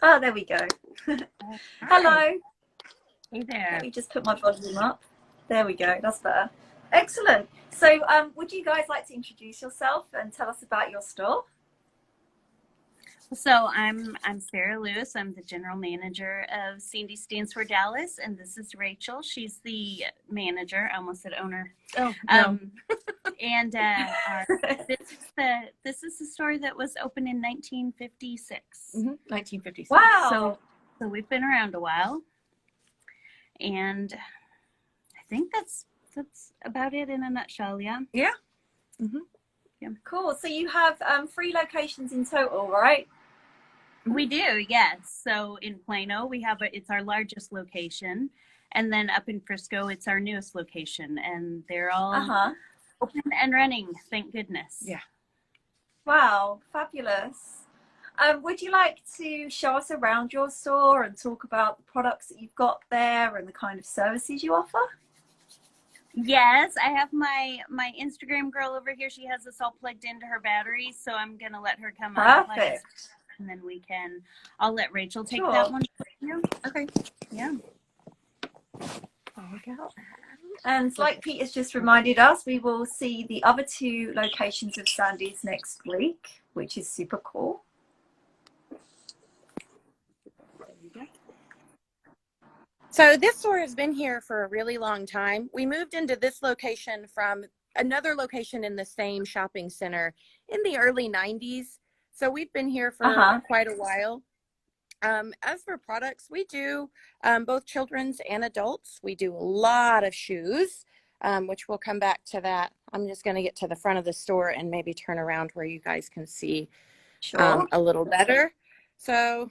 Oh, there we go. Hello. Hey there. Let me just put my volume up. There we go. That's better. Excellent. So, would you guys like to introduce yourself and tell us about your store? So I'm Sarah Lewis. I'm the general manager of Cindy's DANCEWEAR Dallas, and this is Rachel. She's the manager. I almost said owner. Oh, no. And this is the store that was opened in 1956. 1956. Wow. So we've been around a while, and I think that's about it in a nutshell. Yeah. Yeah. Yeah. Cool. So you have 3 locations in total, right? We do, yes. So in Plano, we have it's our largest location, and then up in Frisco, it's our newest location, and they're all open and running. Thank goodness. Yeah. Wow, fabulous. Would you like to show us around your store and talk about the products that you've got there and the kind of services you offer? Yes, I have my Instagram girl over here. She has us all plugged into her battery, so I'm gonna let her come on. Perfect. And then I'll let Rachel take Sure. that one for you. Okay. Yeah. And like Peter's just reminded us, we will see the other 2 locations of Sandy's next week, which is super cool. So this store has been here for a really long time. We moved into this location from another location in the same shopping center in the early 90s. So we've been here for quite a while. As for products, we do both children's and adults. We do a lot of shoes, which we'll come back to that. I'm just going to get to the front of the store and maybe turn around where you guys can see a little better. So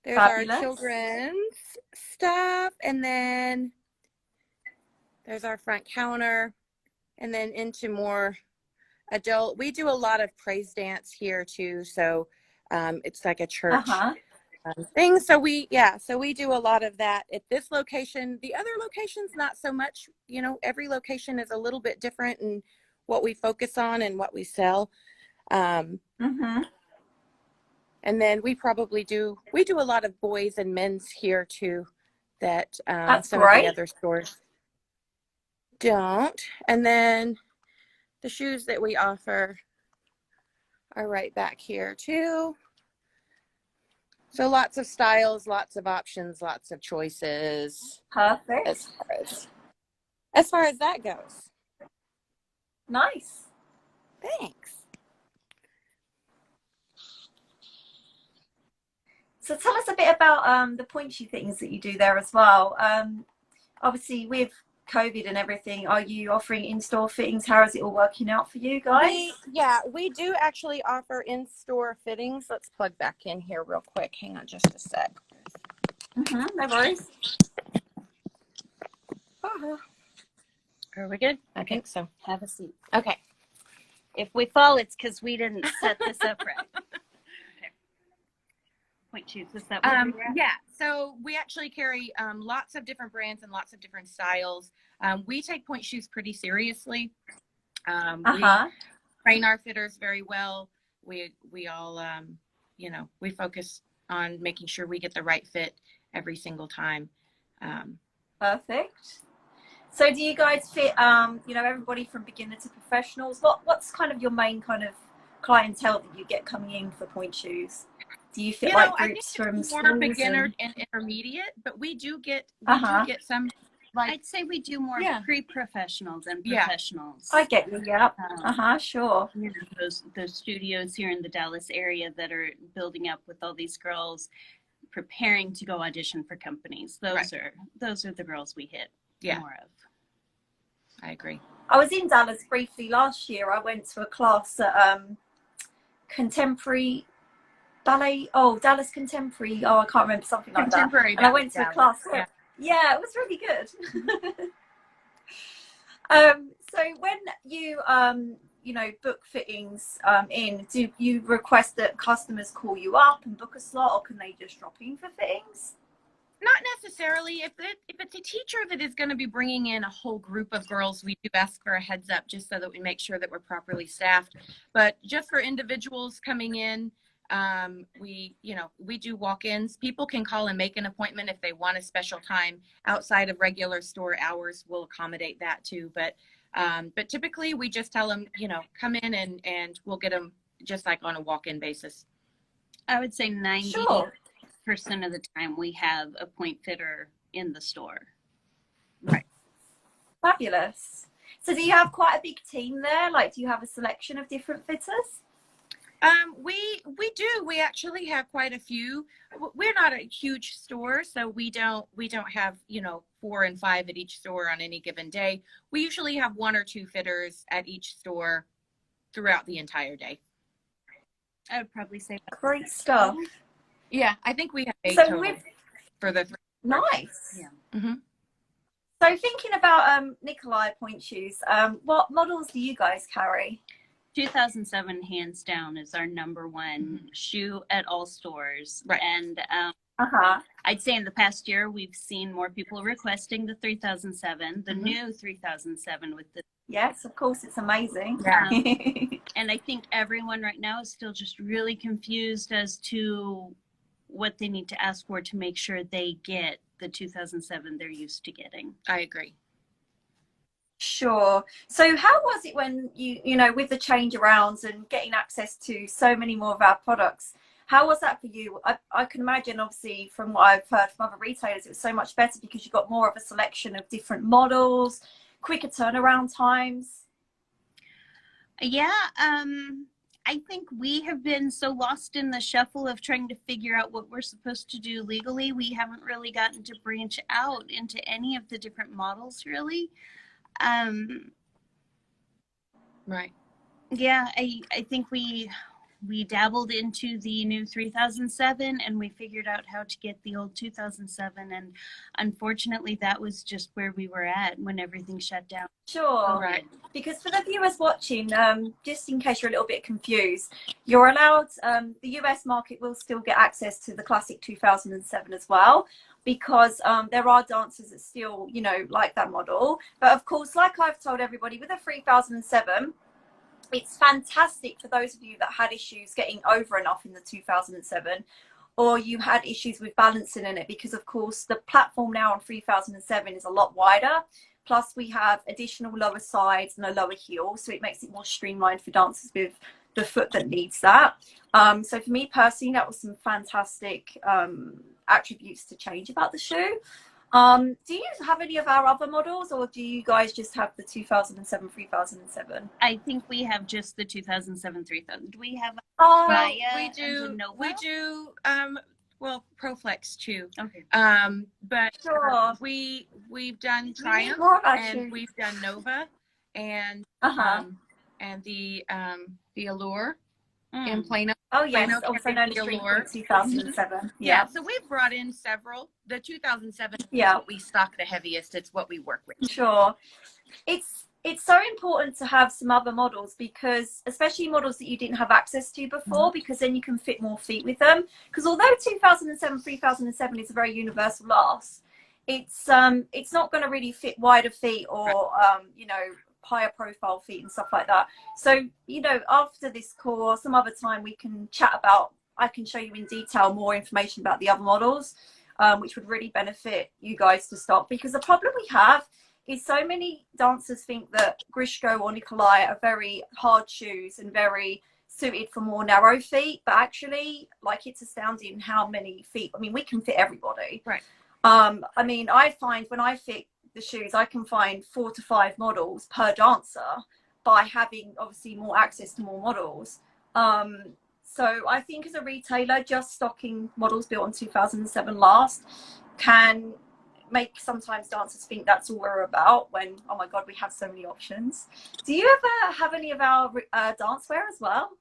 there's Fabulous. our children's stuff, and then there's our front counter, and then into more adult. We do a lot of praise dance here too, so it's like a church thing. So we do a lot of that at this location. The other locations, not so much. You know, every location is a little bit different in what we focus on and what we sell. And then we do a lot of boys and men's here too, that some of the other stores don't. And then the shoes that we offer are right back here too. So lots of styles, lots of options, lots of choices. Perfect. As far as that goes. Nice. Thanks. So tell us a bit about the pointe shoe fittings that you do there as well. Obviously, with COVID and everything, are you offering in-store fittings? How is it all working out for you guys? We do actually offer in-store fittings. Let's plug back in here real quick. Hang on just a sec. No worries. Are we good? I think so. Have a seat. Okay. If we fall, it's because we didn't set this up right. Pointe shoes, is that what we were at? Yeah, so we actually carry lots of different brands and lots of different styles. We take pointe shoes pretty seriously. We train our fitters very well. We all, we focus on making sure we get the right fit every single time. Perfect. So do you guys fit, everybody from beginner to professionals? What's kind of your main kind of clientele that you get coming in for pointe shoes? Do you fit groups from more beginner and intermediate, but we do get some. I'd say we do more pre-professionals and professionals. I get you. Yeah. Sure. You know, those studios here in the Dallas area that are building up with all these girls preparing to go audition for companies. Those are the girls we hit more of. I agree. I was in Dallas briefly last year. I went to a class at contemporary ballet. Dallas Contemporary. I can't remember, something like that. And I went to a class. Yeah, it was really good. So when you book fittings in, do you request that customers call you up and book a slot, or can they just drop in for fittings? Not necessarily. If it's a teacher that is going to be bringing in a whole group of girls, we do ask for a heads up just so that we make sure that we're properly staffed. But just for individuals coming in, We do walk-ins. People can call and make an appointment if they want a special time outside of regular store hours. We'll accommodate that too. But typically we just tell them, come in and we'll get them just like on a walk-in basis. I would say 90% of the time we have a point fitter in the store. Right. Fabulous. So do you have quite a big team there? Like, do you have a selection of different fitters? We do. We actually have quite a few. We're not a huge store, so we don't have 4 and 5 at each store on any given day. We usually have 1 or 2 fitters at each store throughout the entire day. I would probably say that. Great stuff. Yeah, I think we have 8 so total for the 3. Nice. Yeah. Mm-hmm. So thinking about NIKOLAY point shoes, what models do you guys carry? 2007 hands down is our #1 shoe at all stores. Right. And I'd say in the past year we've seen more people requesting the 3007, the new 3007 with the Yes, of course, it's amazing. Yeah. And I think everyone right now is still just really confused as to what they need to ask for to make sure they get the 2007 they're used to getting. I agree. Sure. So how was it when with the change arounds and getting access to so many more of our products? How was that for you? I can imagine, obviously, from what I've heard from other retailers, it was so much better because you got more of a selection of different models, quicker turnaround times. Yeah, I think we have been so lost in the shuffle of trying to figure out what we're supposed to do legally. We haven't really gotten to branch out into any of the different models, really. Right. Yeah, I think we dabbled into the new 3007 and we figured out how to get the old 2007, and unfortunately that was just where we were at when everything shut down. Sure. Right. Because for the viewers watching, just in case you're a little bit confused, you're allowed, the US market will still get access to the classic 2007 as well, because there are dancers that still, like that model. But of course, like I've told everybody, with the 3007, it's fantastic for those of you that had issues getting over enough in the 2007, or you had issues with balancing in it, because of course the platform now on 3007 is a lot wider. Plus we have additional lower sides and a lower heel, so it makes it more streamlined for dancers with the foot that needs that. So for me personally, that was some fantastic attributes to change about the shoe. Do you have any of our other models, or do you guys just have the 2007 3007? I think we have just the 2007 3000. Do we have we do well, ProFlex too. Okay. But sure. We've done Triumph and we've done Nova and the Allure in Plano. Oh yes, Plano also known as Allure 2007. Yeah, so we've brought in several. The 2007 is what we stock the heaviest. It's what we work with. Sure. It's so important to have some other models, because especially models that you didn't have access to before, because then you can fit more feet with them. Because although 2007 3007 is a very universal last, it's not going to really fit wider feet or higher profile feet and stuff like that. So after this call or some other time, we can chat about, I can show you in detail more information about the other models, which would really benefit you guys to stock. Because the problem we have is so many dancers think that Grishko or NIKOLAY are very hard shoes and very suited for more narrow feet, but actually, like, it's astounding how many feet. I mean, we can fit everybody. Right. I mean, I find when I fit the shoes, I can find 4 to 5 models per dancer by having obviously more access to more models. So I think as a retailer, just stocking models built on 2007 last can make sometimes dancers think that's all we're about, when, oh my god, we have so many options. Do you ever have any of our dancewear as well?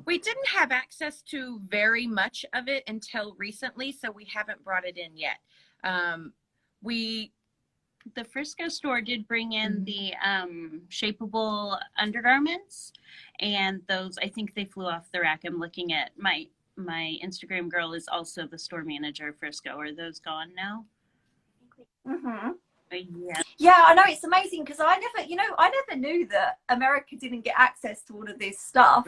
We didn't have access to very much of it until recently, so we haven't brought it in yet. The Frisco store did bring in the shapeable undergarments, and those, I think they flew off the rack. I'm looking at my Instagram girl is also the store manager of Frisco. Are those gone now? Mm-hmm. Yeah. Yeah, I know, it's amazing because I never knew that America didn't get access to all of this stuff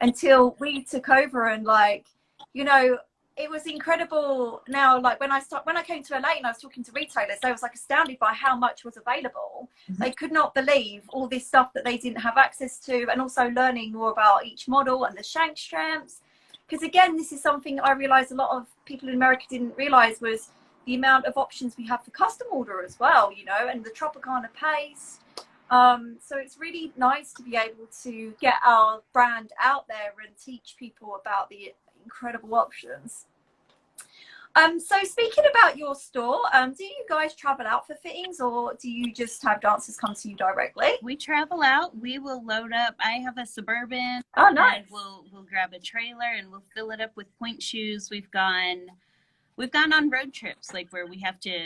until we took over, and like, it was incredible. Now, like when I came to LA and I was talking to retailers, they was like astounded by how much was available. They could not believe all this stuff that they didn't have access to, and also learning more about each model and the shank stramps. Because again, this is something I realized a lot of people in America didn't realize, was the amount of options we have for custom order as well, and the Tropicana paste. So it's really nice to be able to get our brand out there and teach people about the incredible options. So speaking about your store, do you guys travel out for fittings, or do you just have dancers come to you directly? We travel out. We will load up. I have a Suburban. Oh, nice. And we'll grab a trailer and we'll fill it up with pointe shoes. We've gone on road trips, like where we have to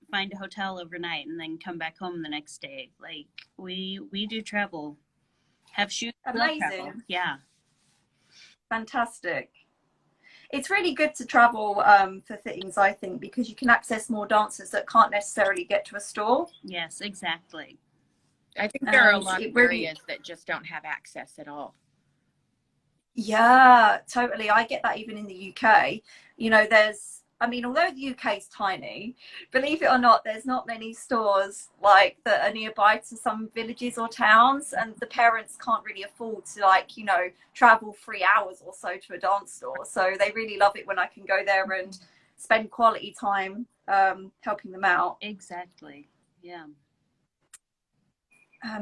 find a hotel overnight and then come back home the next day. Like we do travel. Have shoes. Amazing. Yeah. Fantastic. It's really good to travel for fittings, I think, because you can access more dancers that can't necessarily get to a store. Yes, exactly. I think there are a lot of areas that just don't have access at all. Yeah, totally. I get that even in the UK. Although the UK is tiny, believe it or not, there's not many stores like that are nearby to some villages or towns, and the parents can't really afford to travel 3 hours or so to a dance store. So they really love it when I can go there and spend quality time helping them out. Exactly. Yeah.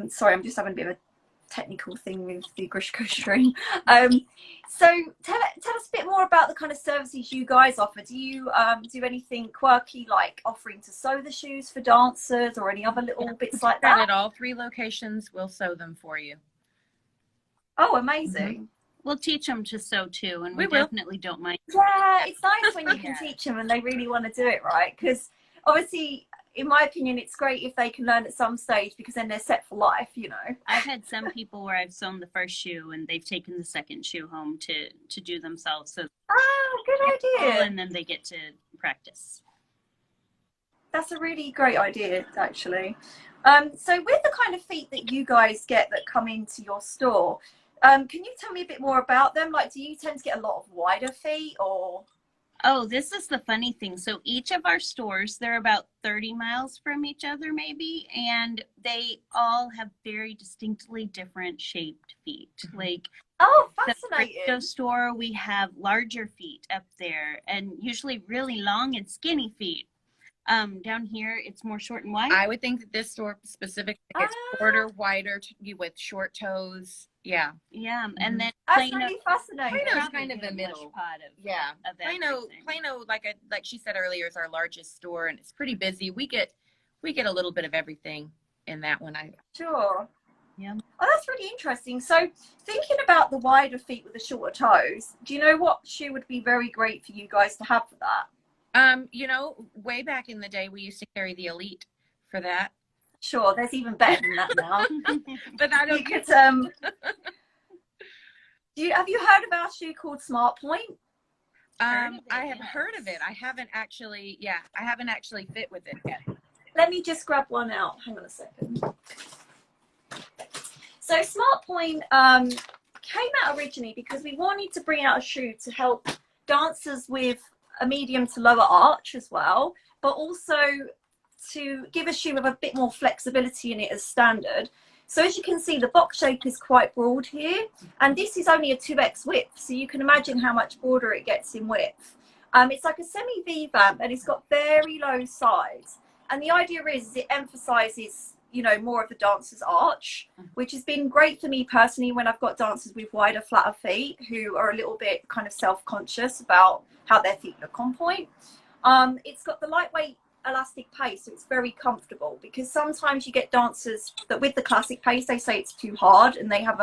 Sorry, I'm just having a bit of a technical thing with the Grishko stream. So tell us a bit more about the kind of services you guys offer. Do you do anything quirky, like offering to sew the shoes for dancers, or any other little bits like that? At all 3 locations, we'll sew them for you. Oh, amazing. We'll teach them to sew too, and we definitely don't mind. Yeah, it's nice when you can teach them and they really want to do it, right? Because obviously, in my opinion, it's great if they can learn at some stage, because then they're set for life, I've had some people where I've sewn the first shoe and they've taken the second shoe home to do themselves. So good idea. And then they get to practice. That's a really great idea, actually. So with the kind of feet that you guys get that come into your store, can you tell me a bit more about them? Like, do you tend to get a lot of wider feet, or? Oh, this is the funny thing. So each of our stores, they're about 30 miles from each other maybe, and they all have very distinctly different shaped feet. Like, oh, fascinating. The store, we have larger feet up there, and usually really long and skinny feet. Down here, it's more short and wide. I would think that this store specifically gets shorter, wider, with short toes. Yeah. Yeah, and then that's really fascinating. Plano's kind of the middle. Plano, like she said earlier, is our largest store, and it's pretty busy. We get a little bit of everything in that one. Sure. Yeah. Oh, that's really interesting. So, thinking about the wider feet with the shorter toes, do you know what shoe would be very great for you guys to have for that? Way back in the day, we used to carry the Elite for that. Sure, there's even better than that now. But I don't get have you heard of our shoe called Smartpoint? I have heard of it. I haven't actually fit with it yet. Let me just grab one out. Hang on a second. So Smartpoint came out originally because we wanted to bring out a shoe to help dancers with a medium to lower arch as well, but also to give a shoe with a bit more flexibility in it as standard. So as you can see, the box shape is quite broad here, and this is only a 2x width, so you can imagine how much broader it gets in width. It's like a semi V vamp, and it's got very low sides, and the idea is it emphasizes more of the dancer's arch, which has been great for me personally when I've got dancers with wider, flatter feet who are a little bit kind of self-conscious about how their feet look on point. It's got the lightweight elastic paste, so it's very comfortable, because sometimes you get dancers that with the classic paste, they say it's too hard, and they have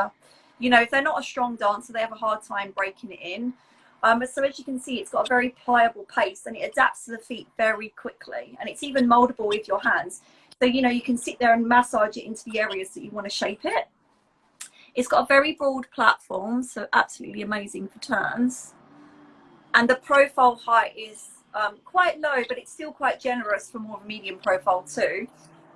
if they're not a strong dancer, they have a hard time breaking it in. So as you can see, it's got a very pliable paste, and it adapts to the feet very quickly, and it's even moldable with your hands. So, you can sit there and massage it into the areas that you want to shape it. It's got a very broad platform, so absolutely amazing for turns. And the profile height is quite low, but it's still quite generous for more of a medium profile too.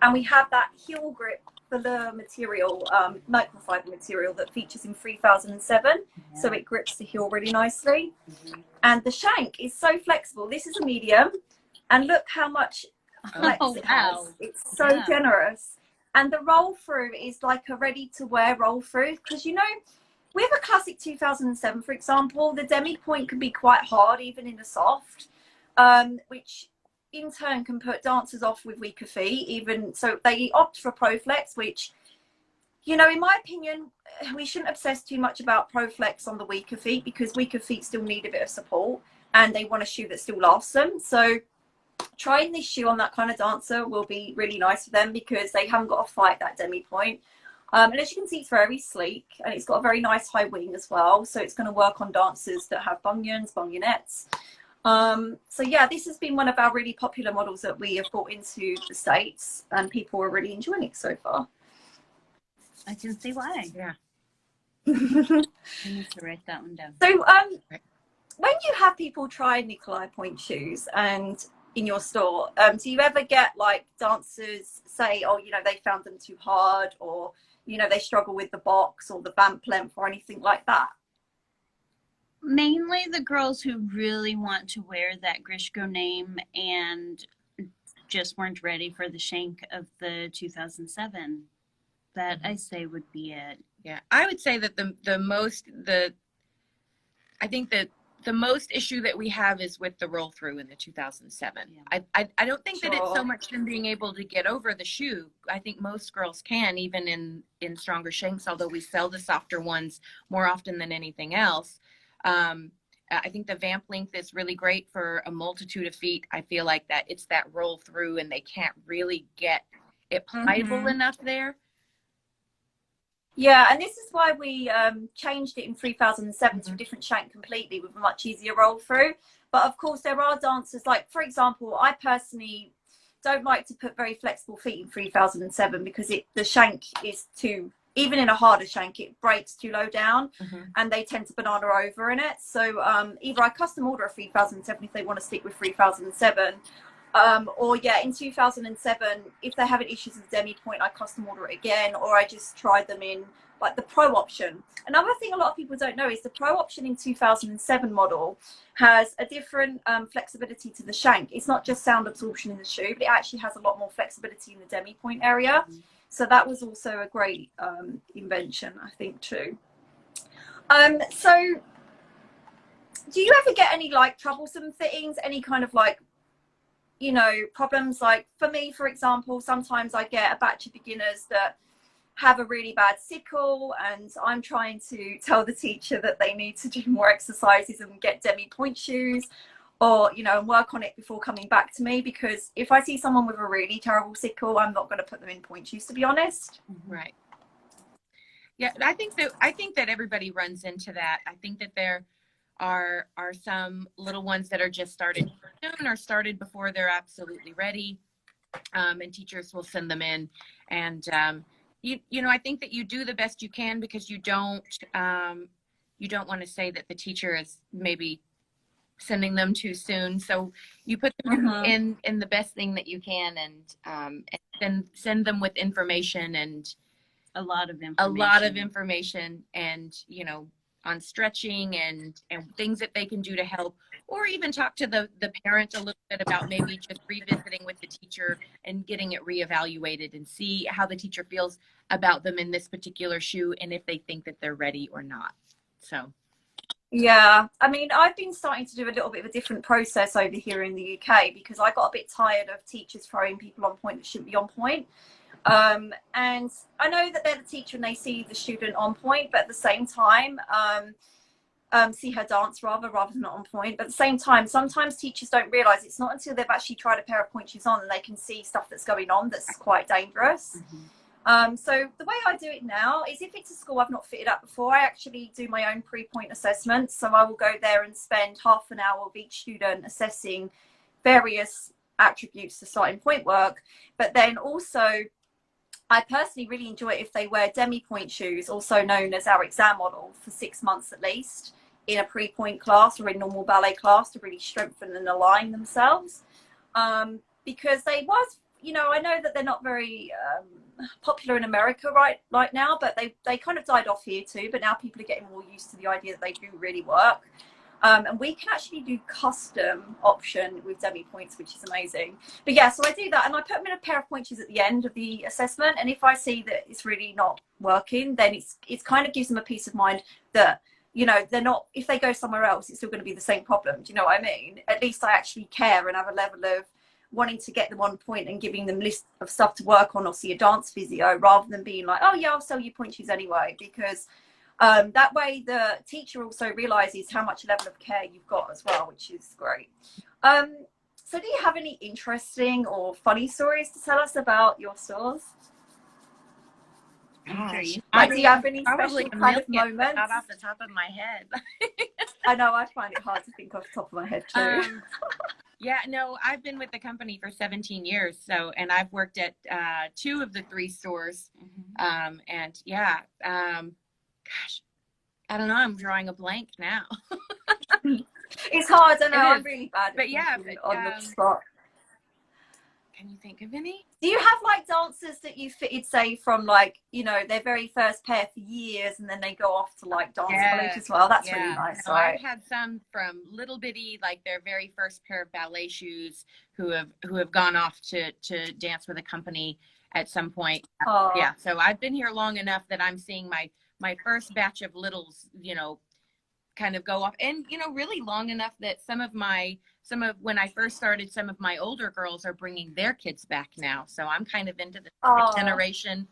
And we have that heel grip velour material, microfiber material that features in 3007. Yeah. So it grips the heel really nicely. And the shank is so flexible. This is a medium, and look how much flex it has. It's so generous. And the roll through is like a ready to wear roll through, because you know, with a classic 2007, for example, the demi point can be quite hard, even in a soft, which in turn can put dancers off with weaker feet. Even so, they opt for ProFlex, which, you know, in my opinion, we shouldn't obsess too much about ProFlex on the weaker feet, because weaker feet still need a bit of support and they want a shoe that still lasts them. So trying this shoe on that kind of dancer will be really nice for them, because they haven't got to fight that demi point. And as you can see, it's very sleek, and it's got a very nice high wing as well. So it's going to work on dancers that have bunions, bunionettes. So yeah, this has been one of our really popular models that we have brought into the States, and people are really enjoying it so far. I can see why. Yeah. I need to write that one down. So when you have people try Nikolay Pointe shoes and in your store, do you ever get like dancers say, oh, you know, they found them too hard, or, you know, they struggle with the box or the vamp length or anything like that? Mainly the girls who really want to wear that Grishko name and just weren't ready for the shank of the 2007. That I say would be it. Yeah, I would say that I think that the most issue that we have is with the roll through in the 2007. Yeah. I don't think that it's so much them being able to get over the shoe. I think most girls can, even in stronger shanks, although we sell the softer ones more often than anything else. I think the vamp length is really great for a multitude of feet. I feel like that it's that roll through and they can't really get it pliable enough there. Yeah, and this is why we changed it in 3007 to a different shank completely, with a much easier roll through. But of course, there are dancers, like, for example, I personally don't like to put very flexible feet in 3007, because the shank is too, even in a harder shank, it breaks too low down, and they tend to banana over in it. So either I custom order a 3007 if they want to stick with 3007, or yeah, in 2007, if they're having issues with demi point, I custom order it again, or I just try them in like the pro option. Another thing a lot of people don't know is the pro option in 2007 model has a different flexibility to the shank. It's not just sound absorption in the shoe, but it actually has a lot more flexibility in the demi point area. So that was also a great invention, I think, too. So do you ever get any like troublesome fittings, any kind of like, you know, problems? Like for me, for example, sometimes I get a batch of beginners that have a really bad sickle, and I'm trying to tell the teacher that they need to do more exercises and get demi point shoes, or, you know, and work on it before coming back to me, because if I see someone with a really terrible sickle, I'm not going to put them in point shoes, to be honest. Right. Yeah, I think that everybody runs into that. I think that there are some little ones that are just started soon or started before they're absolutely ready, and teachers will send them in, and you know, I think that you do the best you can, because you don't want to say that the teacher is maybe sending them too soon, so you put them in the best thing that you can, and then send them with information, and a lot of information, and, you know, on stretching and things that they can do to help, or even talk to the parent a little bit about maybe just revisiting with the teacher and getting it reevaluated, and see how the teacher feels about them in this particular shoe, and if they think that they're ready or not. So yeah, I mean, I've been starting to do a little bit of a different process over here in the UK, because I got a bit tired of teachers throwing people on point that shouldn't be on point. And I know that they're the teacher and they see the student on point, but at the same time, see her dance rather than not on point. But at the same time, sometimes teachers don't realise it's not until they've actually tried a pair of point shoes on and they can see stuff that's going on that's quite dangerous. So the way I do it now is, if it's a school I've not fitted up before, I actually do my own pre-point assessment. So I will go there and spend half an hour with each student assessing various attributes to starting point work. But then also, I personally really enjoy it if they wear demi point shoes, also known as our exam model, for 6 months at least, in a pre-point class or in normal ballet class, to really strengthen and align themselves. Because they was you know, I know that they're not very popular in America right now, but they kind of died off here too. But now people are getting more used to the idea that they do really work. And we can actually do custom option with dummy points, which is amazing. But yeah, so I do that, and I put them in a pair of points at the end of the assessment. And if I see that it's really not working, then it's kind of gives them a peace of mind that, you know, they're not, if they go somewhere else, it's still going to be the same problem. Do you know what I mean? At least I actually care and have a level of wanting to get them on point and giving them list of stuff to work on or see a dance physio, rather than being like, oh yeah, I'll sell you point shoes anyway, because that way the teacher also realizes how much level of care you've got as well, which is great. So do you have any interesting or funny stories to tell us about your stores? Like, do you have any special kind of moments? Not off the top of my head. I know, I find it hard to think off the top of my head too. Yeah, no, I've been with the company for 17 years. So, and I've worked at 2 of the 3 stores. And yeah, gosh, I don't know. I'm drawing a blank now. It's hard. I know. I'm really bad. But yeah, on the spot. Can you think of any? Do you have like dancers that you fitted, say, from like, you know, their very first pair for years, and then they go off to like dance college as well? That's really nice. No, right? I've had some from little bitty, like their very first pair of ballet shoes, who have gone off to dance with a company at some point. Yeah. So I've been here long enough that I'm seeing my first batch of littles, you know, kind of go off, and you know, really long enough that some of when I first started, some of my older girls are bringing their kids back now. So I'm kind of into the next generation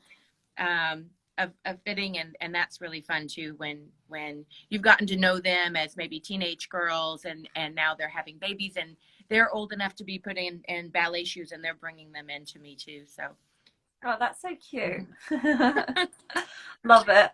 of fitting, and that's really fun too, when you've gotten to know them as maybe teenage girls, and now they're having babies and they're old enough to be put in ballet shoes, and they're bringing them into me too. So that's so cute. Love it.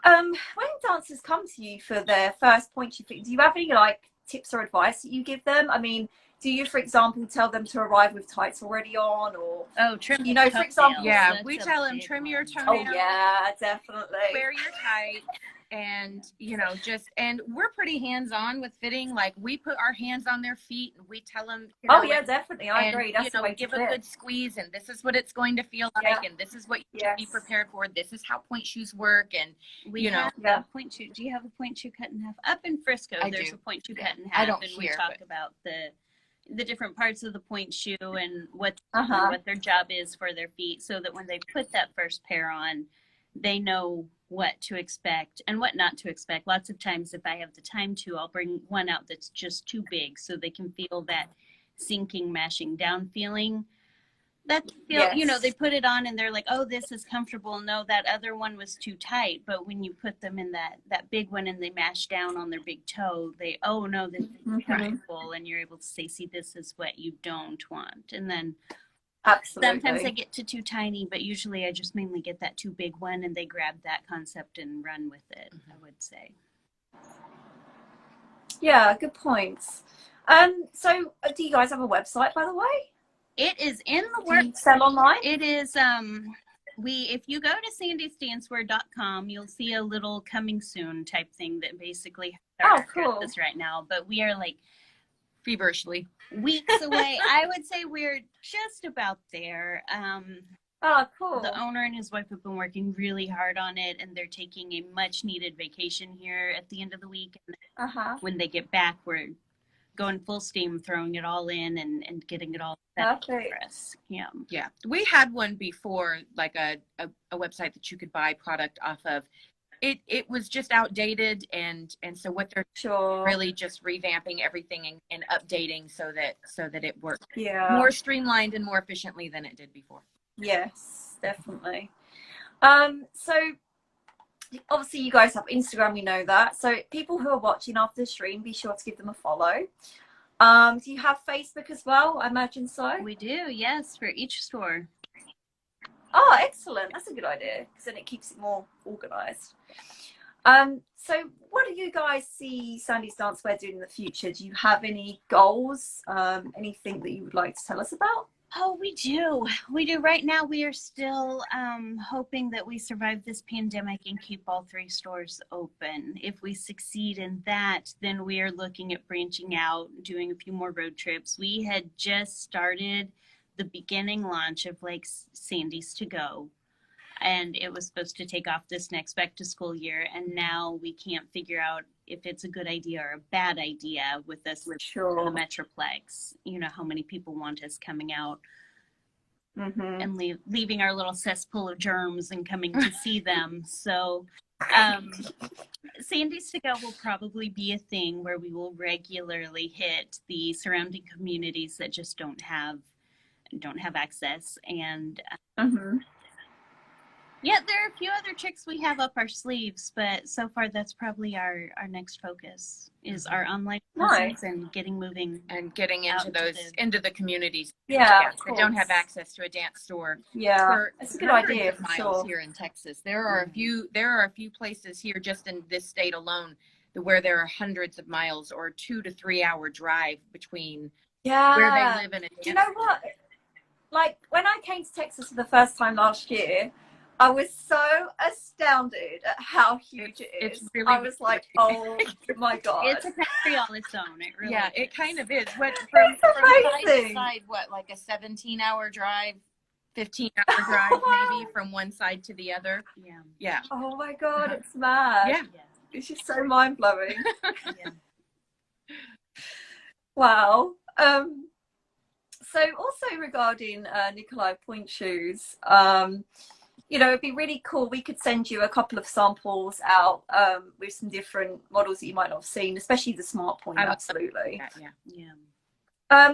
When dancers come to you for their first point shoe fitting, do you have any like tips or advice that you give them? I mean, do you, for example, tell them to arrive with tights already on, or trim, you know, for example, we tell them trim your toenails. Oh yeah, definitely. Wear your tights, and you know, and we're pretty hands-on with fitting. Like, we put our hands on their feet and we tell them, you know, definitely, I agree. That's the way to give a good squeeze, and this is what it's going to feel like, and this is what you should be prepared for. This is how point shoes work, and we have point shoe. Do you have a point shoe cut in half? Up in Frisco, there's a point shoe cut in half, and we talk about the different parts of the point shoe and what their job is for their feet, so that when they put that first pair on, they know what to expect and what not to expect. Lots of times, if I have the time to, I'll bring one out that's just too big, so they can feel that sinking, mashing down feeling. You know, they put it on and they're like, oh, this is comfortable. No, that other one was too tight. But when you put them in that big one and they mash down on their big toe, oh no, this is comfortable. And you're able to say, see, this is what you don't want. And then sometimes I get to too tiny, but usually I just mainly get that too big one, and they grab that concept and run with it, I would say. Yeah, good points. So do you guys have a website, by the way? It is in the works. Do you sell online? It is, if you go to sandysdancewear.com, you'll see a little coming soon type thing that basically has this right now, but we are like feverishly weeks away. I would say we're just about there. Cool. The owner and his wife have been working really hard on it, and they're taking a much needed vacation here at the end of the week. And when they get back, we're going full steam, throwing it all in and getting it all set up for us. Yeah. We had one before, like a website that you could buy product off of. It was just outdated, and so what they're really just revamping everything and updating so that it works more streamlined and more efficiently than it did before. Yes, definitely. So obviously you guys have Instagram, we know that. So people who are watching after the stream, be sure to give them a follow. Do you have Facebook as well? I imagine so. We do, yes, for each store. Oh, excellent. That's a good idea, because then it keeps it more organized. So what do you guys see Sandy's Dancewear doing in the future? Do you have any goals? Anything that you would like to tell us about? Oh, we do. We do. Right now, we are still hoping that we survive this pandemic and keep all 3 stores open. If we succeed in that, then we are looking at branching out, doing a few more road trips. We had just started the beginning launch of like Sandy's to Go, and it was supposed to take off this next back to school year, and now we can't figure out if it's a good idea or a bad idea with us with the Metroplex. You know, how many people want us coming out and leaving our little cesspool of germs and coming to see them. So Sandy's to Go will probably be a thing where we will regularly hit the surrounding communities that just don't have access. And yeah, there are a few other tricks we have up our sleeves, but so far that's probably our next focus is our online presence and getting moving and getting into those into the communities. Yeah, that don't have access to a dance store. Yeah, it's a good idea. Miles here in Texas, there are a few places here just in this state alone where there are hundreds of miles or 2 to 3 hour drive between where they live in a dance. Do you know what? Like when I came to Texas for the first time last year, I was so astounded at how huge it is. It's really, I was like, oh my God. It's a country all its own. It really is. It kind of is. From amazing. Side to side, what, like a 17-hour drive, 15-hour drive maybe from one side to the other? Yeah. Oh my God, it's mad. Yeah. It's just so mind-blowing. Wow. So also regarding Nikolay pointe shoes, you know, it'd be really cool. We could send you a couple of samples out with some different models that you might not have seen, especially the Smartpoint. Absolutely.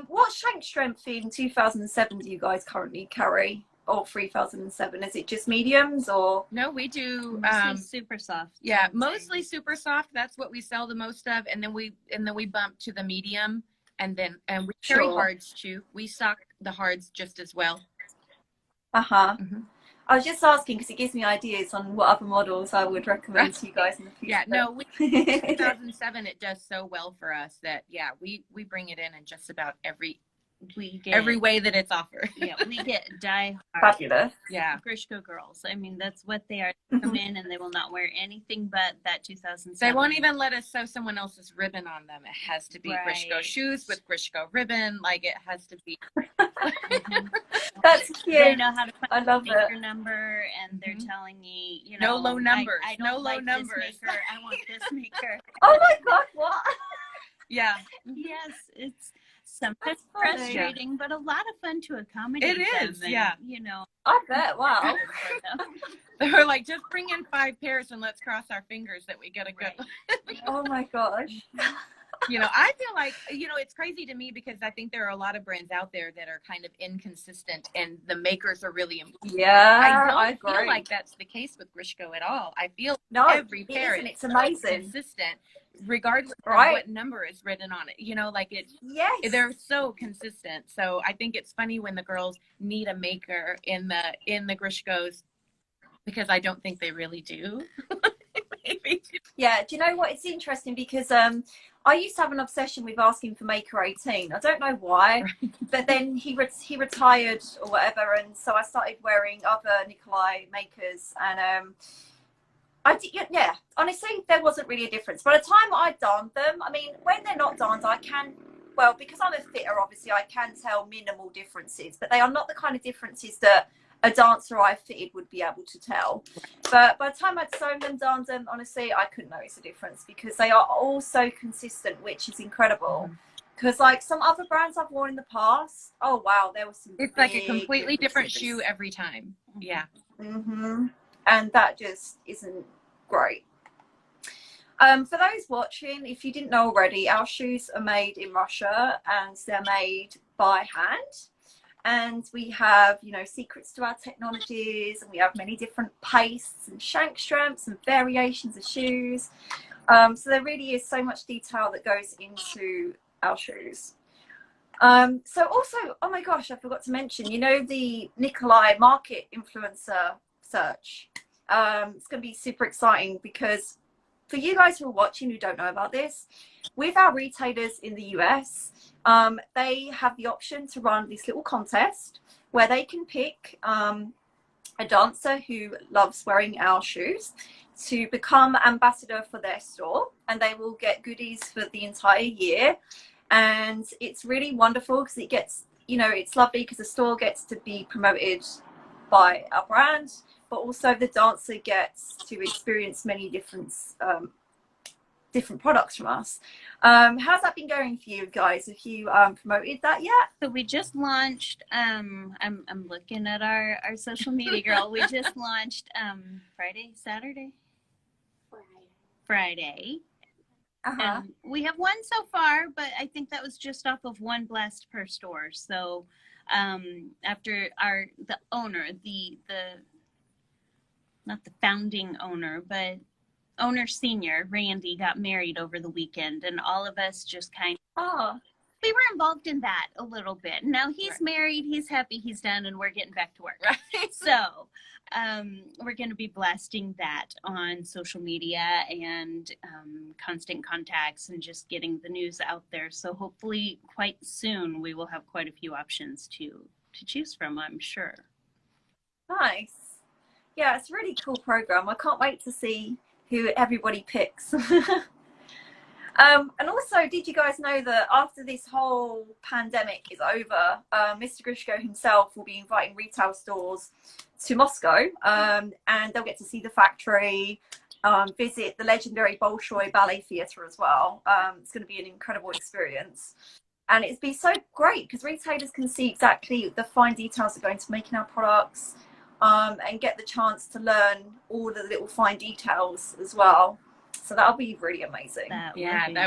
What shank strength in 2007 do you guys currently carry? Or 3007? Is it just mediums or? No, we do mostly super soft. Yeah, mostly super soft. That's what we sell the most of, and then we bump to the medium, and we carry hards too. We stock the hards just as well. I was just asking because it gives me ideas on what other models I would recommend to you guys in the future. Yeah, no, 2007 it does so well for us that we bring it in just about every way that it's offered. Yeah, we get die hard. Fabulous. Yeah. Grishko girls. I mean, that's what they are. They come in and they will not wear anything but that 2007. They won't even let us sew someone else's ribbon on them. It has to be Grishko shoes with Grishko ribbon. Like it has to be. That's cute. They know how to find the maker number, and they're telling me, you know, no low numbers. I don't like this maker. I want this maker. Oh my God! What? Yeah. Yes, it's sometimes frustrating, but a lot of fun to accommodate. It is, them, yeah. You know. I bet. Wow. They were like, just bring in 5 pairs and let's cross our fingers that we get a good. Oh my gosh. You know, I feel like, you know, it's crazy to me because I think there are a lot of brands out there that are kind of inconsistent and the makers are really important. Yeah, I don't feel like that's the case with Grishko at all. I feel every pair it's amazing, consistent, regardless of what number is written on it. You know, like they're so consistent. So I think it's funny when the girls need a maker in the Grishkos because I don't think they really do. Maybe. Yeah, do you know what? It's interesting because I used to have an obsession with asking for Maker 18. I don't know why, but then he retired or whatever, and so I started wearing other Nikolay makers, and honestly, there wasn't really a difference. By the time I darned them, I mean, when they're not darned, I can, well, because I'm a fitter, obviously, I can tell minimal differences, but they are not the kind of differences that a dancer I fitted would be able to tell. But by the time I'd sewn them, darned them, honestly, I couldn't notice a difference because they are all so consistent, which is incredible. Because like some other brands I've worn in the past, oh wow, there was some. It's like a completely different shoe every time. Yeah. And that just isn't great. For those watching, if you didn't know already, our shoes are made in Russia and they're made by hand. And we have, you know, secrets to our technologies, and we have many different pastes and shank strengths and variations of shoes. So there really is so much detail that goes into our shoes. So also, oh my gosh, I forgot to mention, you know, the Nikolay market influencer search. It's going to be super exciting because for you guys who are watching who don't know about this, with our retailers in the US, they have the option to run this little contest where they can pick a dancer who loves wearing our shoes to become ambassador for their store, and they will get goodies for the entire year. And it's really wonderful because you know, it's lovely because the store gets to be promoted by our brand, but also the dancer gets to experience many different products from us. How's that been going for you guys? Have you promoted that yet? So we just launched, I'm looking at our social media girl. We just launched Friday. We have one so far, but I think that was just off of one blast per store. So after the owner, not the founding owner, but owner senior, Randy, got married over the weekend, and all of us just kind of, we were involved in that a little bit. Now he's married, he's happy, he's done, and we're getting back to work. Right. So we're going to be blasting that on social media and constant contacts and just getting the news out there. So hopefully quite soon we will have quite a few options to choose from, I'm sure. Nice. Yeah, it's a really cool program. I can't wait to see who everybody picks. And also, did you guys know that after this whole pandemic is over, Mr. Grushko himself will be inviting retail stores to Moscow, and they'll get to see the factory, visit the legendary Bolshoi Ballet Theatre as well. It's going to be an incredible experience. And it's been so great because retailers can see exactly the fine details that go into making our products, and get the chance to learn all the little fine details as well. So that'll be really amazing. That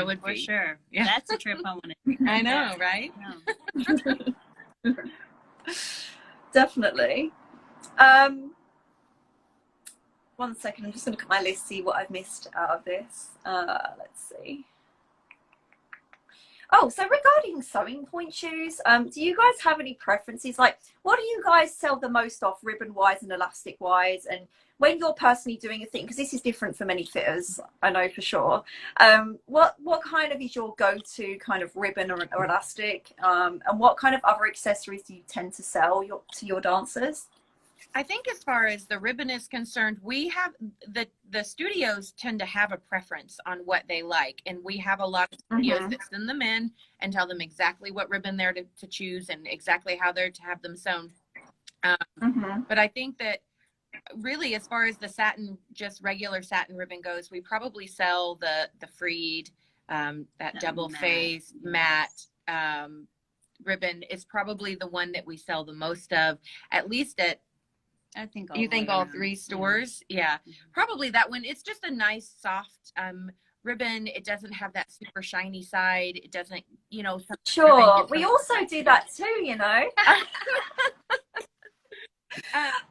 would be. For sure. Yeah. That's a trip I want to do. I know, right? Yeah. Definitely. One second, I'm just going to look at my list, see what I've missed out of this. Let's see. Oh, so regarding sewing point shoes, do you guys have any preferences? Like, what do you guys sell the most of, ribbon-wise and elastic-wise? And when you're personally doing a thing, because this is different for many fitters, I know for sure, what kind of is your go-to kind of ribbon or elastic? And what kind of other accessories do you tend to sell to your dancers? I think as far as the ribbon is concerned, we have the studios tend to have a preference on what they like. And we have a lot of studios that send them in and tell them exactly what ribbon they're to choose and exactly how they're to have them sewn. But I think that really, as far as the satin, just regular satin ribbon goes, we probably sell the freed, that double face matte ribbon is probably the one that we sell the most of, at least at, I think all three stores. Yeah. Probably that one. It's just a nice soft ribbon. It doesn't have that super shiny side. It doesn't, you know. Sure. We also do that too, you know.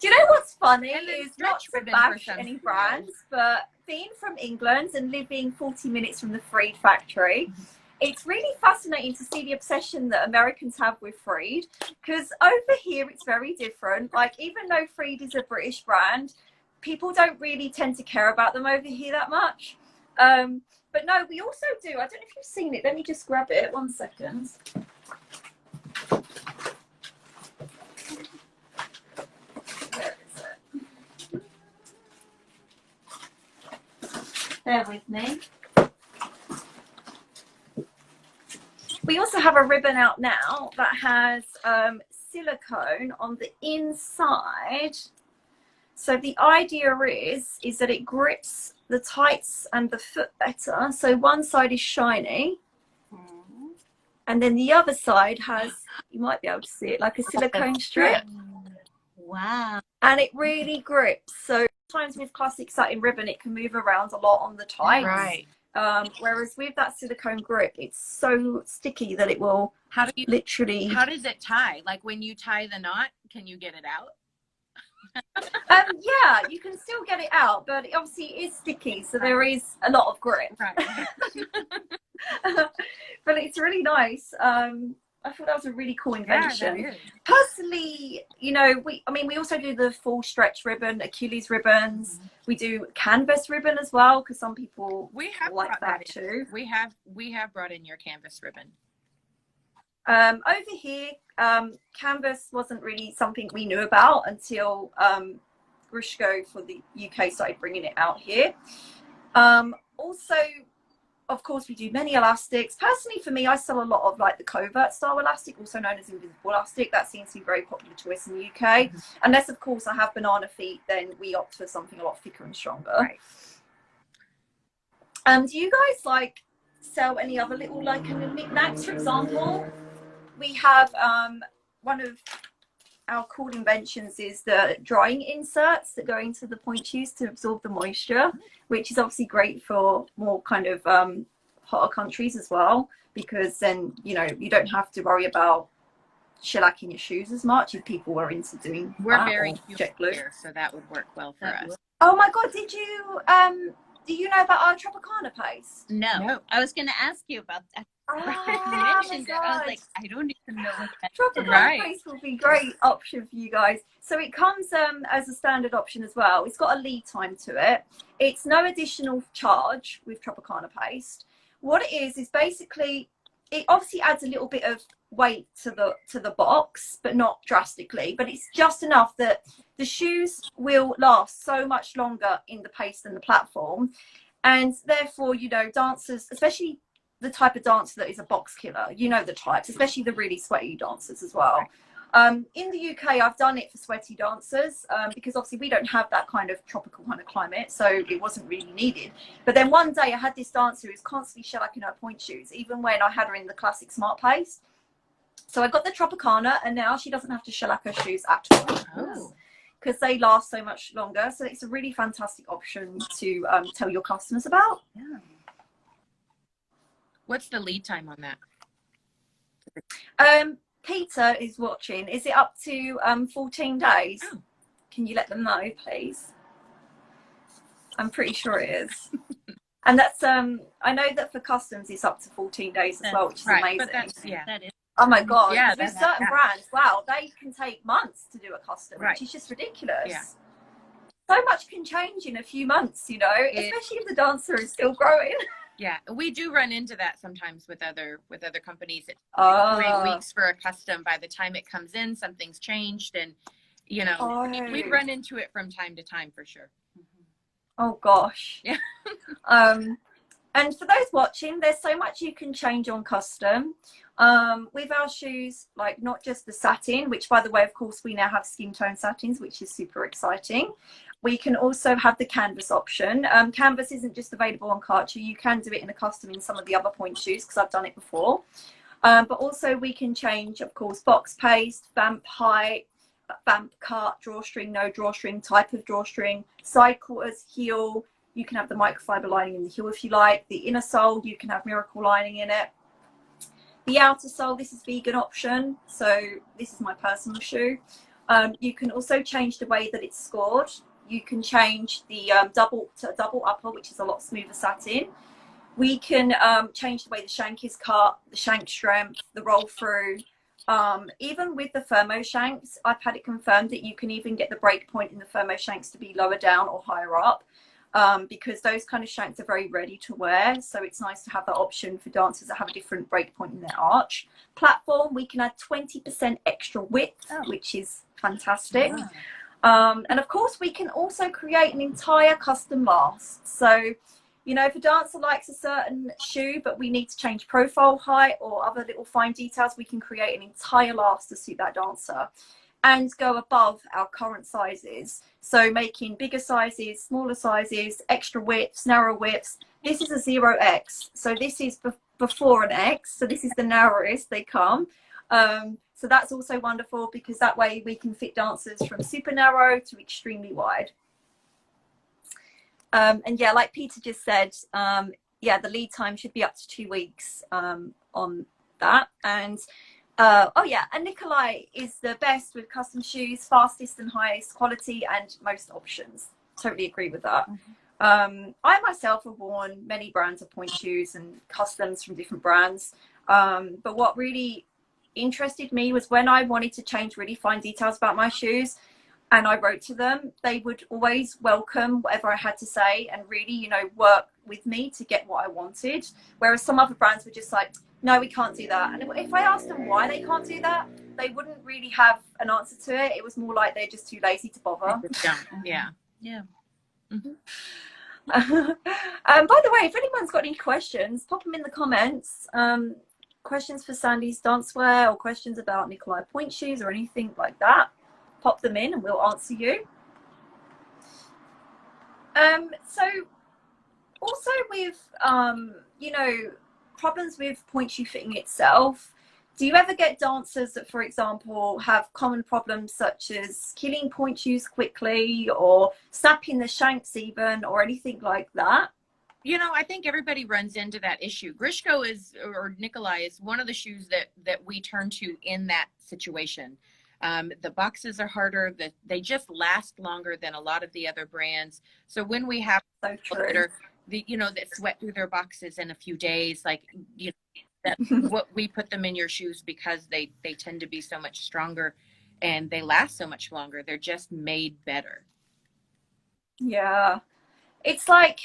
Do you know what's funny? Is not to bash any brands, but being from England and living 40 minutes from the Freed factory, it's really fascinating to see the obsession that Americans have with Freed, because over here it's very different. Like, even though Freed is a British brand, people don't really tend to care about them over here that much. But no, we also do. I don't know if you've seen it. Let me just grab it. 1 second. Where is it? Bear with me. We also have a ribbon out now that has silicone on the inside. So the idea is that it grips the tights and the foot better. So one side is shiny, and then the other side has, you might be able to see it, like a silicone strip. Wow. And it really grips. So sometimes with classic satin ribbon, it can move around a lot on the tights. Right. Whereas with that silicone grip, it's so sticky that it will literally. How does it tie? Like when you tie the knot, can you get it out? Yeah, you can still get it out, but it obviously is sticky, so there is a lot of grip. Right. But it's really nice. I thought that was a really cool invention. Yeah, Personally, you know, we also do the full stretch ribbon, Achilles ribbons. We do canvas ribbon as well, because some people like that too. We have brought in your canvas ribbon. Over here, canvas wasn't really something we knew about until Grushko for the UK started bringing it out here. Also, of course, we do many elastics. Personally, for me, I sell a lot of like the covert style elastic, also known as invisible elastic. That seems to be a very popular choice in the UK. Unless, of course, I have banana feet, then we opt for something a lot thicker and stronger. Right. Do you guys like sell any other little like knickknacks? For example, we have one of our cool inventions is the drying inserts that go into the point shoes to absorb the moisture, which is obviously great for more kind of hotter countries as well, because then, you know, you don't have to worry about shellacking your shoes as much if people were into doing We're very jet glue here, so that would work well for us. Oh my god, did you know about our Tropicana paste? No. I was going to ask you about that. I was like, I don't even know what that is. Tropicana paste will be a great option for you guys. So it comes as a standard option as well. It's got a lead time to it. It's no additional charge with Tropicana paste. What it is basically, it obviously adds a little bit of weight to the box, but not drastically, but it's just enough that the shoes will last so much longer in the paste than the platform. And therefore, you know, dancers, especially the type of dancer that is a box killer, you know the types, especially the really sweaty dancers as well. In the UK, I've done it for sweaty dancers because obviously we don't have that kind of tropical kind of climate, so it wasn't really needed. But then one day I had this dancer who was constantly shellacking her point shoes, even when I had her in the classic smart paste. So I got the Tropicana, and now she doesn't have to shellac her shoes at all. Because they last so much longer. So it's a really fantastic option to tell your customers about. Yeah. What's the lead time on that? Peter is watching. Is it up to 14 days? Oh. Can you let them know, please? I'm pretty sure it is. And that's I know that for customs it's up to 14 days as well, which is amazing. But that's, that is. Oh my god! Yeah, with certain brands, wow, they can take months to do a custom, which is just ridiculous. Yeah. So much can change in a few months, you know, especially if the dancer is still growing. Yeah, we do run into that sometimes with other companies. It takes 3 weeks for a custom. By the time it comes in, something's changed, and you know, we run into it from time to time for sure. Oh gosh. Yeah. And for those watching, there's so much you can change on custom. With our shoes, like not just the satin, which by the way, of course, we now have skin tone satins, which is super exciting. We can also have the canvas option. Canvas isn't just available on Karcher. You can do it in a custom in some of the other point shoes because I've done it before. But also we can change, of course, box paste, vamp height, vamp cut, drawstring, no drawstring, type of drawstring, side quarters, heel. You can have the microfiber lining in the heel if you like. The inner sole, you can have miracle lining in it. The outer sole, this is vegan option. So this is my personal shoe. You can also change the way that it's scored. You can change the double upper, which is a lot smoother satin. We can change the way the shank is cut, the shank strength, the roll through. Even with the thermo shanks, I've had it confirmed that you can even get the break point in the thermo shanks to be lower down or higher up. Because those kind of shanks are very ready to wear, so it's nice to have that option for dancers that have a different break point in their arch. Platform, we can add 20% extra width, which is fantastic. Yeah. And of course, we can also create an entire custom last. So, you know, if a dancer likes a certain shoe, but we need to change profile height or other little fine details, we can create an entire last to suit that dancer. And go above our current sizes. So making bigger sizes, smaller sizes, extra widths, narrow widths. This is a 0X. So this is before an X. So this is the narrowest they come. So that's also wonderful because that way we can fit dancers from super narrow to extremely wide. And yeah, like Peter just said, yeah, the lead time should be up to 2 weeks on that. And oh yeah, and Nikolay is the best with custom shoes, fastest and highest quality and most options. Totally agree with that. I myself have worn many brands of point shoes and customs from different brands. But what really interested me was when I wanted to change really fine details about my shoes and I wrote to them, they would always welcome whatever I had to say and really, you know, work with me to get what I wanted. Whereas some other brands were just like, no, we can't do that. And if I asked them why they can't do that, they wouldn't really have an answer to it. It was more like they're just too lazy to bother. Yeah. Yeah. By the way, if anyone's got any questions, pop them in the comments. Questions for Sandy's dancewear or questions about Nikolay pointe shoes or anything like that, pop them in and we'll answer you. So also with you know, problems with pointe shoe fitting itself, do you ever get dancers that, for example, have common problems such as killing pointe shoes quickly or snapping the shanks even, or anything like that? You know, I think everybody runs into that issue. Grishko is, or Nikolay is one of the shoes that we turn to in that situation. The boxes are harder, they just last longer than a lot of the other brands. So when we have so that are, that sweat through their boxes in a few days, like, you know, that what we put them in your shoes because they tend to be so much stronger and they last so much longer. They're just made better. Yeah, it's like,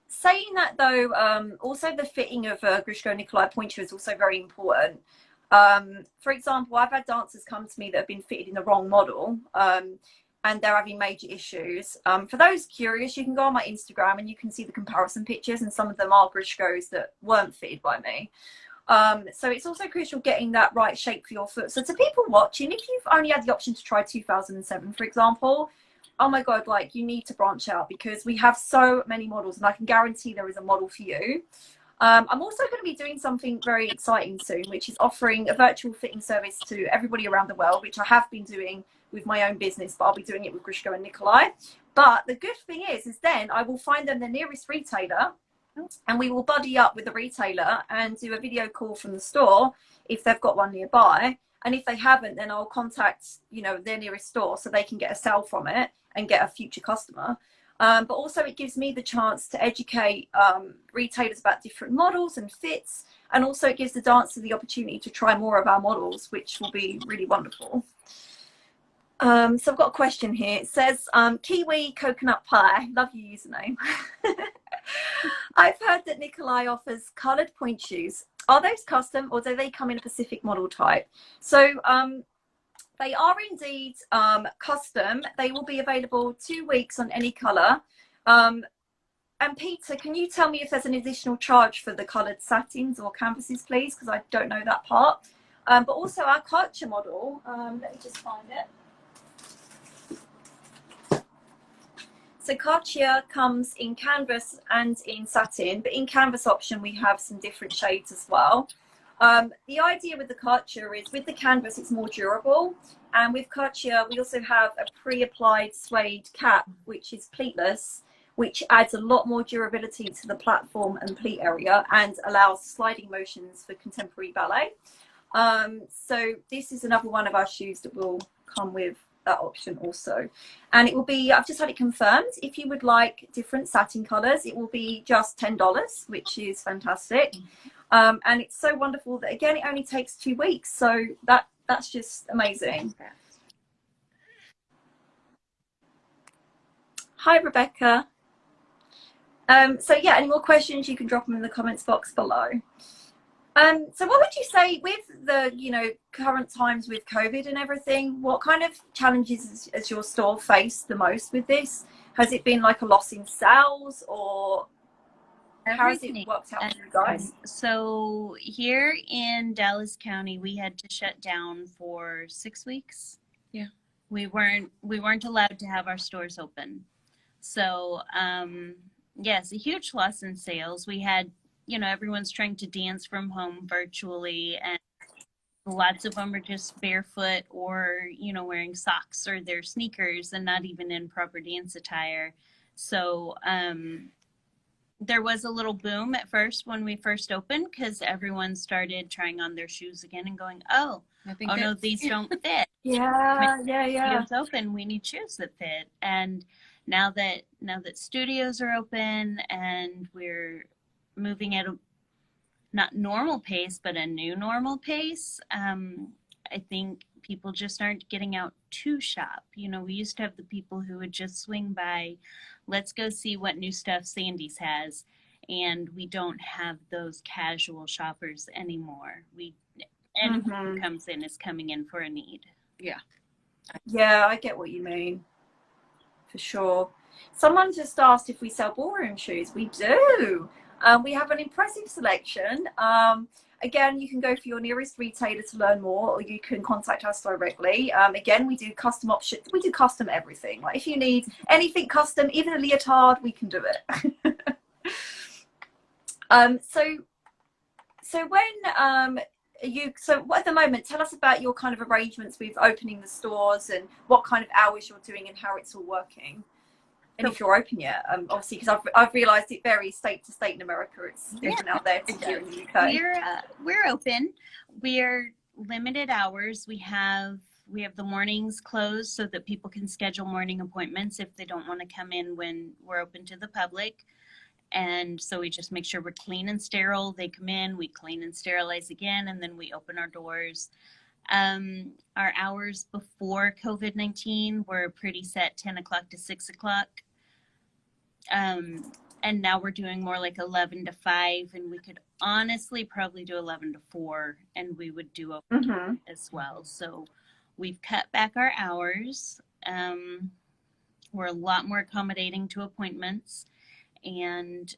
saying that though, also the fitting of Grishko Nikolay pointe shoe is also very important. For example, I've had dancers come to me that have been fitted in the wrong model, and they're having major issues. For those curious, you can go on my Instagram and you can see the comparison pictures, and some of them are Grishkos that weren't fitted by me. So it's also crucial getting that right shape for your foot. So to people watching, if you've only had the option to try 2007, for example, oh my God, like, you need to branch out because we have so many models and I can guarantee there is a model for you. I'm also going to be doing something very exciting soon, which is offering a virtual fitting service to everybody around the world, which I have been doing with my own business, but I'll be doing it with Grishko and Nikolay. But the good thing is then I will find them the nearest retailer and we will buddy up with the retailer and do a video call from the store if they've got one nearby. And if they haven't, then I'll contact, you know, their nearest store so they can get a sale from it and get a future customer. But also it gives me the chance to educate retailers about different models and fits. And also it gives the dancer the opportunity to try more of our models, which will be really wonderful. So I've got a question here. It says, Kiwi Coconut Pie. Love your username. I've heard that Nikolay offers coloured pointe shoes. Are those custom or do they come in a specific model type? So they are indeed custom. They will be available 2 weeks on any colour. And Peter, can you tell me if there's an additional charge for the coloured satins or canvases, please? Because I don't know that part. But also our culture model, let me just find it. So Cartier comes in canvas and in satin, but in canvas option, we have some different shades as well. The idea with the Cartier is with the canvas, it's more durable. And with Cartier, we also have a pre-applied suede cap, which is pleatless, which adds a lot more durability to the platform and pleat area and allows sliding motions for contemporary ballet. So this is another one of our shoes that will come with that option also. And it will be, I've just had it confirmed, if you would like different satin colors, it will be just $10, which is fantastic. And it's so wonderful that, again, it only takes 2 weeks. So that's just amazing. Hi, Rebecca. So yeah, any more questions, you can drop them in the comments box below. So what would you say with the, you know, current times with COVID and everything, what kind of challenges has your store faced the most with this? Has it been like a loss in sales, or how has it worked out for you guys? So here in Dallas County, we had to shut down for 6 weeks. Yeah. We weren't allowed to have our stores open. So yes, a huge loss in sales. We had, you know, everyone's trying to dance from home virtually, and lots of them are just barefoot or, you know, wearing socks or their sneakers and not even in proper dance attire. So there was a little boom at first when we first opened because everyone started trying on their shoes again and going, oh no, these don't fit. Yeah. Studios open, we need shoes that fit. And now that studios are open and we're moving at a not normal pace, but a new normal pace, I think people just aren't getting out to shop. You know, we used to have the people who would just swing by, let's go see what new stuff Sandy's has, and we don't have those casual shoppers anymore. Anyone who comes in is coming in for a need. Yeah. Yeah, I get what you mean, for sure. Someone just asked if we sell ballroom shoes. We do. We have an impressive selection. Again, you can go for your nearest retailer to learn more, or you can contact us directly. Again, we do custom options. We do custom everything. Like if you need anything custom, even a leotard, we can do it. So when so at the moment, tell us about your kind of arrangements with opening the stores and what kind of hours you're doing and how it's all working. And if you're open yet, obviously, because I've realised it varies state to state in America. It's different out there to here in the UK. We're open. We're limited hours. We have the mornings closed so that people can schedule morning appointments if they don't want to come in when we're open to the public. And so we just make sure we're clean and sterile. They come in, we clean and sterilize again, and then we open our doors. Our hours before COVID-19 were pretty set, 10 o'clock to 6 o'clock. And now we're doing more like 11 to 5, and we could honestly probably do 11 to 4, and we would do open as well. So we've cut back our hours. We're a lot more accommodating to appointments, and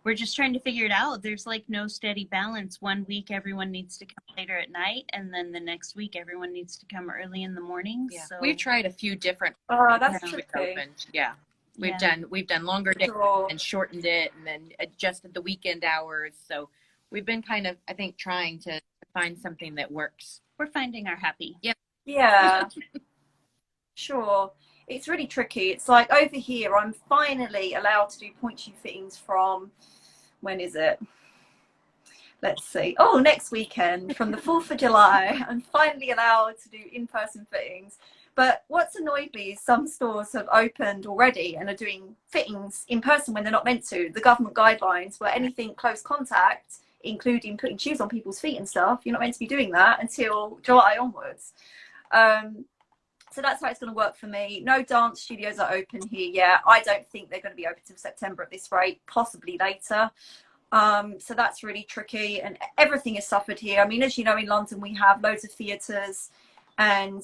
we're just trying to figure it out. There's like no steady balance. One week everyone needs to come later at night, and then the next week everyone needs to come early in the morning. Yeah. So We've tried a few different that's tricky. Yeah. We've done longer days and shortened it, and then adjusted the weekend hours. So we've been kind of, I think, trying to find something that works. we're finding our happy. Yep. Yeah. Sure. It's really tricky. It's like over here, I'm finally allowed to do point shoe fittings from, when is it? Let's see. Oh, next weekend from the 4th of July. I'm finally allowed to do in-person fittings. But what's annoyed me is some stores have opened already and are doing fittings in person when they're not meant to. The government guidelines where anything close contact, including putting shoes on people's feet and stuff, you're not meant to be doing that until July onwards. So that's how it's going to work for me. No dance studios are open here yet. I don't think they're going to be open till September at this rate, possibly later. So that's really tricky, and everything has suffered here. I mean, as you know, in London, we have loads of theatres, and,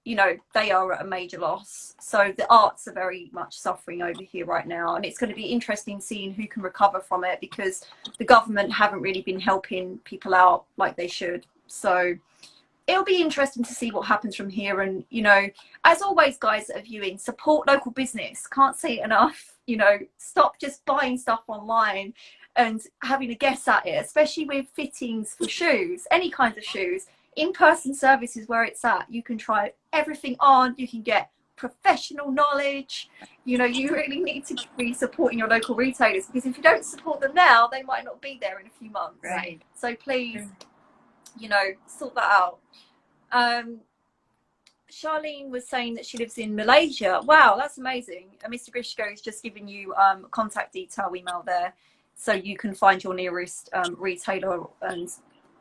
you know, they are at a major loss. So the arts are very much suffering over here right now. And it's going to be interesting seeing who can recover from it, because the government haven't really been helping people out like they should. So it'll be interesting to see what happens from here. And, you know, as always, guys that are viewing, support local business. Can't say it enough. You know, stop just buying stuff online and having a guess at it, especially with fittings for shoes, any kinds of shoes. In-person service is where it's at. You can try everything on. You can get professional knowledge. You know, you really need to be supporting your local retailers, because if you don't support them now, they might not be there in a few months. Right. So please, you know, sort that out. Charlene was saying that she lives in Malaysia. Wow, that's amazing. Mr. Grishko has just given you contact detail email there, so you can find your nearest retailer and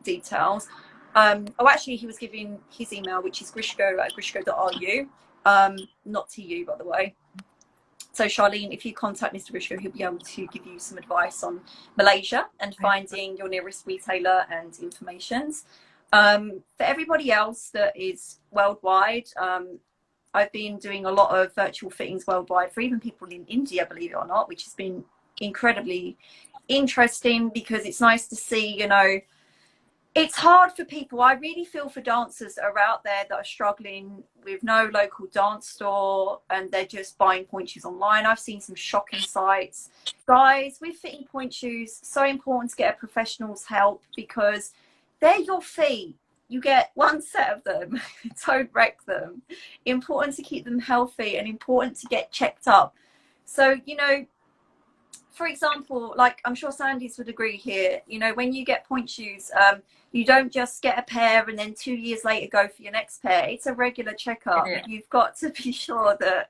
details. Oh, actually, he was giving his email, which is grishko@grishko.ru, not to you, by the way. So Charlene, if you contact Mr. Grishko, he'll be able to give you some advice on Malaysia and finding your nearest retailer and informations. For everybody else that is worldwide, I've been doing a lot of virtual fittings worldwide for even people in India, believe it or not, which has been incredibly interesting, because it's nice to see, you know, it's hard for people. I really feel for dancers that are out there that are struggling with no local dance store, and they're just buying point shoes online. I've seen some shocking sites. Guys, with fitting point shoes, so important to get a professional's help, because they're your feet. You get one set of them. Don't wreck them. Important to keep them healthy, and important to get checked up. So, you know, for example, like I'm sure Sandy's would agree here, you know, when you get point shoes, you don't just get a pair and then 2 years later go for your next pair. It's a regular checkup. You've got to be sure that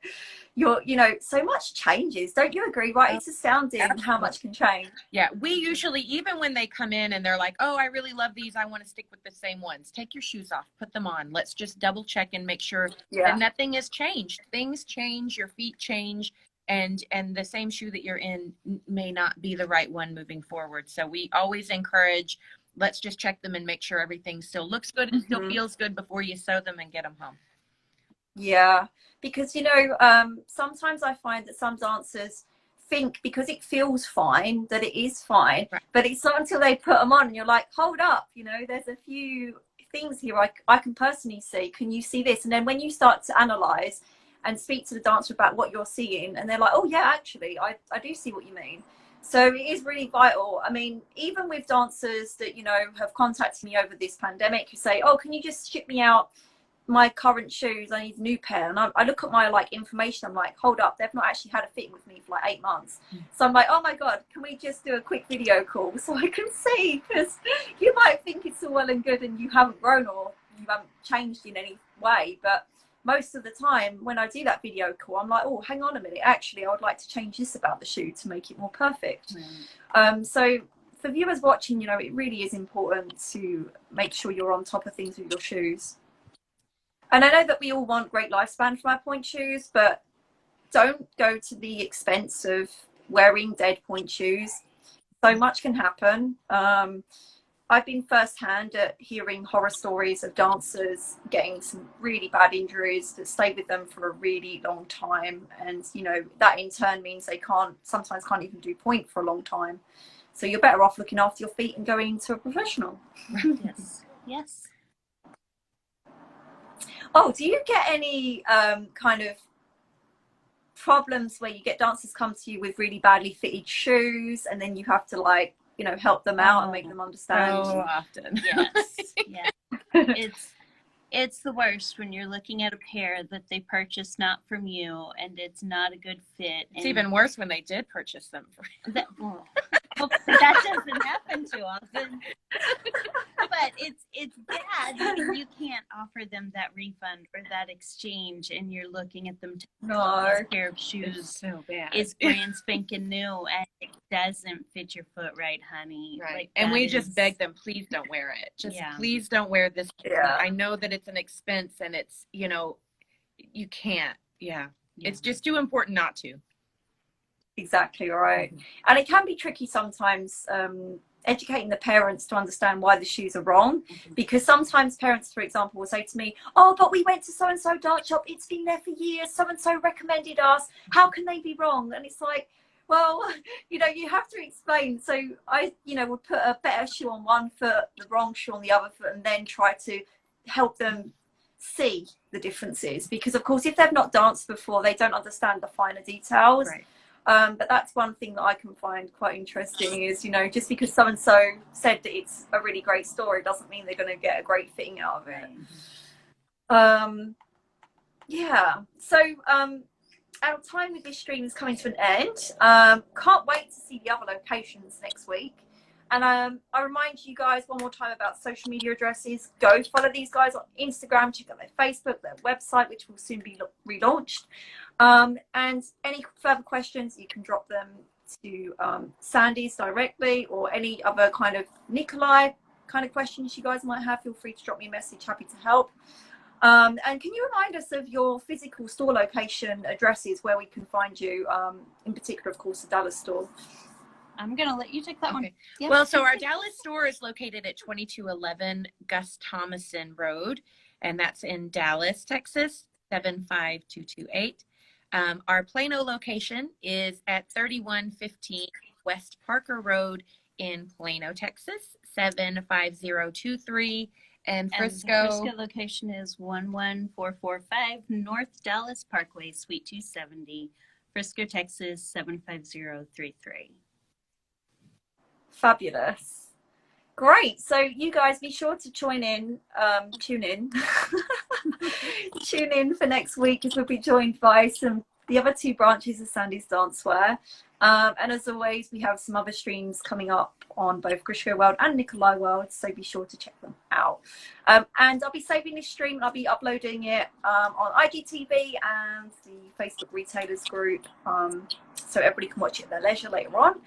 you're, you know, so much changes. Don't you agree? Right? It's astounding how much can change. Yeah, we usually, even when they come in and they're like, oh, I really love these, I want to stick with the same ones. Take your shoes off, put them on. Let's just double check and make sure that nothing has changed. Things change, your feet change. And the same shoe that you're in may not be the right one moving forward. So we always encourage, let's just check them and make sure everything still looks good and still feels good before you sew them and get them home. Yeah, because sometimes I find that some dancers think because it feels fine that it is fine, right. But it's not until they put them on and you're like, hold up, there's a few things here I can personally see. Can you see this? And then when you start to analyze and speak to the dancer about what you're seeing, and they're like, oh yeah, actually I do see what you mean. So it is really vital. I mean, even with dancers that have contacted me over this pandemic who say, oh, can you just ship me out my current shoes, I need a new pair. And I look at my information, I'm like, hold up, they've not actually had a fit with me for 8 months. So I'm like, oh my god, can we just do a quick video call so I can see? Because you might think it's all well and good and you haven't grown or you haven't changed in any way, but most of the time when I do that video call, I'm like, oh, hang on a minute, actually I would like to change this about the shoe to make it more perfect. So for viewers watching, it really is important to make sure you're on top of things with your shoes. And I know that we all want great lifespan from our pointe shoes, but don't go to the expense of wearing dead pointe shoes. So much can happen. I've been firsthand at hearing horror stories of dancers getting some really bad injuries that stay with them for a really long time. And, that in turn means they sometimes can't even do pointe for a long time. So you're better off looking after your feet and going to a professional. Yes. Yes. Oh, do you get any kind of problems where you get dancers come to you with really badly fitted shoes and then you have to help them out and make them understand? So often. Yes. Yeah. It's the worst when you're looking at a pair that they purchased not from you and it's not a good fit. It's even worse when they did purchase them for you. That doesn't happen too often. But it's bad because you can't offer them that refund or that exchange, and you're looking at them. This pair of shoes so bad. Is brand spanking new, and it doesn't fit your foot right, honey. Right. And we just beg them, please don't wear it. Please don't wear this. Yeah. I know that it's an expense, and it's you can't. Yeah. It's just too important not to. Exactly right. And it can be tricky sometimes educating the parents to understand why the shoes are wrong, because sometimes parents, for example, will say to me, oh, but we went to so and so dance shop, it's been there for years, so and so recommended us, how can they be wrong? And it's like, well, you have to explain. So I would put a better shoe on one foot, the wrong shoe on the other foot, and then try to help them see the differences, because of course if they've not danced before, they don't understand the finer details. Right. But that's one thing that I can find quite interesting is, just because so-and-so said that it's a really great story doesn't mean they're going to get a great fitting out of it. Yeah. So our time with this stream is coming to an end. Can't wait to see the other locations next week. And I remind you guys one more time about social media addresses. Go follow these guys on Instagram, check out their Facebook, their website, which will soon be relaunched. And any further questions, you can drop them to Sandy's directly, or any other kind of Nikolay kind of questions you guys might have. Feel free to drop me a message. Happy to help. And can you remind us of your physical store location addresses where we can find you, in particular, of course, the Dallas store? I'm going to let you take that one. Yep. Well, so our Dallas store is located at 2211 Gus Thomason Road, and that's in Dallas, Texas, 75228. Our Plano location is at 3115 West Parker Road in Plano, Texas, 75023. And Frisco. And the Frisco location is 11445 North Dallas Parkway, Suite 270, Frisco, Texas, 75033. Fabulous. Great. So you guys be sure to tune in tune in for next week, as we'll be joined by the other two branches of Sandy's Dancewear. And as always, we have some other streams coming up on both Grishko World and Nikolay World, so be sure to check them out. And I'll be saving this stream and I'll be uploading it on IGTV and the Facebook Retailers group, so everybody can watch it at their leisure later on.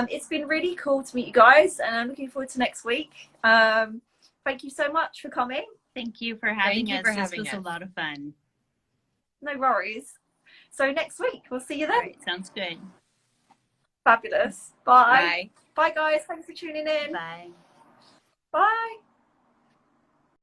It's been really cool to meet you guys, and I'm looking forward to next week. Thank you so much for coming. Thank you for having us. This was a lot of fun. No worries. So next week, we'll see you then. Right, sounds good. Fabulous. Bye. Bye, guys. Thanks for tuning in. Bye. Bye.